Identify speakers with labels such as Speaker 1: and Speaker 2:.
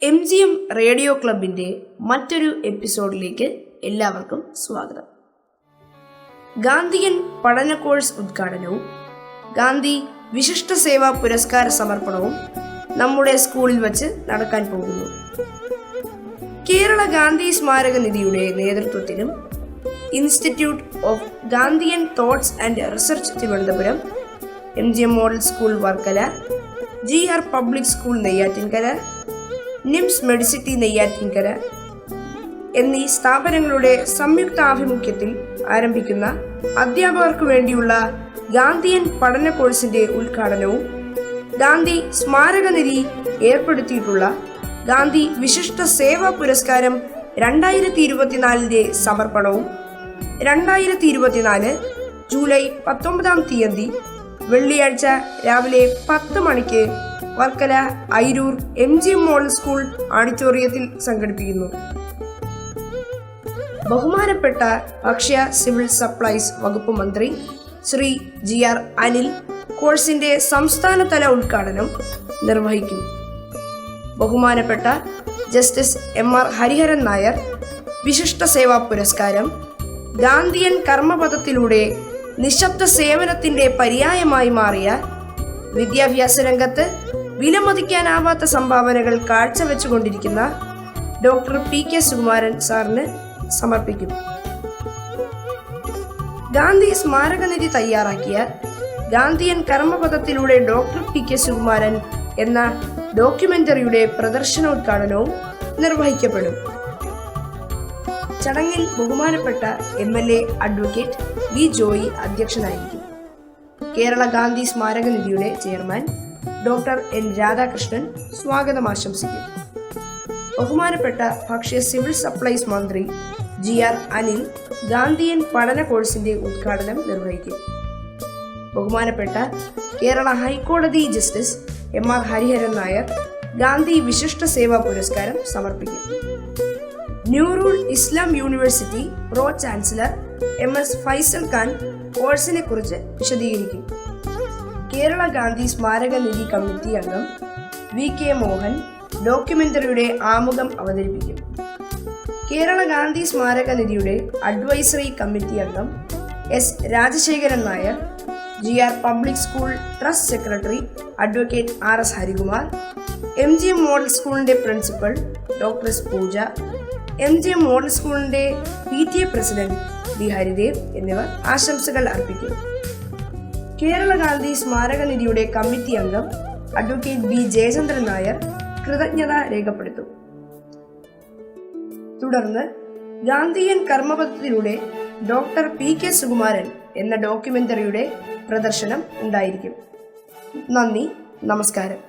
Speaker 1: MGM radio ക്ലബിൻ്റെ മറ്റൊരു എപ്പിസോഡിലേക്ക് എല്ലാവർക്കും സ്വാഗതം. ഗാന്ധിയൻ പഠന കോഴ്സ് ഉദ്ഘാടനവും ഗാന്ധി വിശിഷ്ട സേവാ പുരസ്കാര സമർപ്പണവും നമ്മുടെ സ്കൂളിൽ വച്ച് നടക്കാൻ പോകുന്നു. കേരള ഗാന്ധി സ്മാരക നിധിയുടെ നേതൃത്വത്തിലും institute of Gandhian thoughts and research Thiruvananthapuram, MGM model school Varkala, GR public school Neyyattinkara, NIMS medicity Neyyattinkara എന്നീ സ്ഥാപനങ്ങളുടെ സംയുക്താഭിമുഖ്യത്തിൽ ആരംഭിക്കുന്ന അധ്യാപകർക്ക് വേണ്ടിയുള്ള ഗാന്ധിയൻ പഠന കോഴ്സിന്റെ ഉദ്ഘാടനവും ഗാന്ധി സ്മാരക നിധി ഏർപ്പെടുത്തിയിട്ടുള്ള ഗാന്ധി വിശിഷ്ട സേവാ പുരസ്കാരം 2024 സമർപ്പണവും 2024 ജൂലൈ 19 വെള്ളിയാഴ്ച രാവിലെ 10 മണിക്ക് Varkala Airoor MGM model school ഓഡിറ്റോറിയത്തിൽ സംഘടിപ്പിക്കുന്നു. ബഹുമാനപ്പെട്ട ഭക്ഷ്യ സിവിൽ സപ്ലൈസ് വകുപ്പ് മന്ത്രി ശ്രീ GR അനിൽ കോഴ്സിന്റെ സംസ്ഥാനതല ഉദ്ഘാടനം നിർവഹിക്കും. ബഹുമാനപ്പെട്ട ജസ്റ്റിസ് MR ഹരിഹരൻ നായർ വിശിഷ്ട സേവാ പുരസ്കാരം ഗാന്ധിയൻ കർമ്മപഥത്തിലൂടെ നിശബ്ദ സേവനത്തിന്റെ പര്യായമായി മാറിയ വിദ്യാഭ്യാസ രംഗത്ത് വിലമതിക്കാനാവാത്ത സംഭാവനകൾ കാഴ്ചവെച്ചുകൊണ്ടിരിക്കുന്ന ഡോക്ടർ PK സുകുമാരൻ സാറിന് സമർപ്പിക്കും. ഗാന്ധി സ്മാരക നിധി തയ്യാറാക്കിയ ഗാന്ധിയൻ കർമ്മപഥത്തിലൂടെ ഡോക്ടർ PK സുകുമാരൻ എന്ന ഡോക്യുമെന്ററിയുടെ പ്രദർശനോദ്ഘാടനവും നിർവഹിക്കപ്പെടും. ചടങ്ങിൽ ബഹുമാനപ്പെട്ട MLA അഡ്വക്കേറ്റ് V ജോയി അധ്യക്ഷനായിരിക്കും. കേരള ഗാന്ധി സ്മാരക നിധിയുടെ ചെയർമാൻ ഡോക്ടർ N രാധാകൃഷ്ണൻ സ്വാഗതം ആശംസിക്കും. ബഹുമാനപ്പെട്ട ഭക്ഷ്യ സിവിൽ സപ്ലൈസ് മന്ത്രി GR അനിൽ ഗാന്ധിയൻ പഠന കോഴ്സിന്റെ ഉദ്ഘാടനം നിർവഹിക്കും. ബഹുമാനപ്പെട്ട കേരള ഹൈക്കോടതി ജസ്റ്റിസ് MR ഹരിഹരൻ നായർ ഗാന്ധി വിശിഷ്ട സേവാ പുരസ്കാരം സമർപ്പിക്കും. Noorul Islam university pro chancellor MS Faisal Khan കോഴ്സിനെ കുറിച്ച് വിശദീകരിക്കും. കേരള ഗാന്ധി സ്മാരക നിധി കമ്മിറ്റി അംഗം VK മോഹൻ ഡോക്യുമെന്ററിയുടെ ആമുഖം അവതരിപ്പിക്കും. കേരള ഗാന്ധി സ്മാരക നിധിയുടെ അഡ്വൈസറി കമ്മിറ്റി അംഗം S Rajasekharan Nair, GR public school trust secretary advocate RS Harikumar, MGM model സ്കൂളിന്റെ പ്രിൻസിപ്പൽ ഡോക്ടർ S പൂജ, MGM മോഡൽ സ്കൂളിന്റെ PTA പ്രസിഡന്റ് B ഹരിദേവ് എന്നിവർ ആശംസകൾ അർപ്പിക്കും. കേരള ഗാന്ധി സ്മാരക നിധിയുടെ കമ്മിറ്റി അംഗം അഡ്വക്കേറ്റ് B ജയചന്ദ്രൻ നായർ കൃതജ്ഞത രേഖപ്പെടുത്തും. തുടർന്ന് ഗാന്ധിയൻ കർമ്മപഥത്തിലൂടെ ഡോക്ടർ PK സുകുമാരൻ എന്ന ഡോക്യുമെന്ററിയുടെ പ്രദർശനം ഉണ്ടായിരിക്കും. നന്ദി, നമസ്കാരം.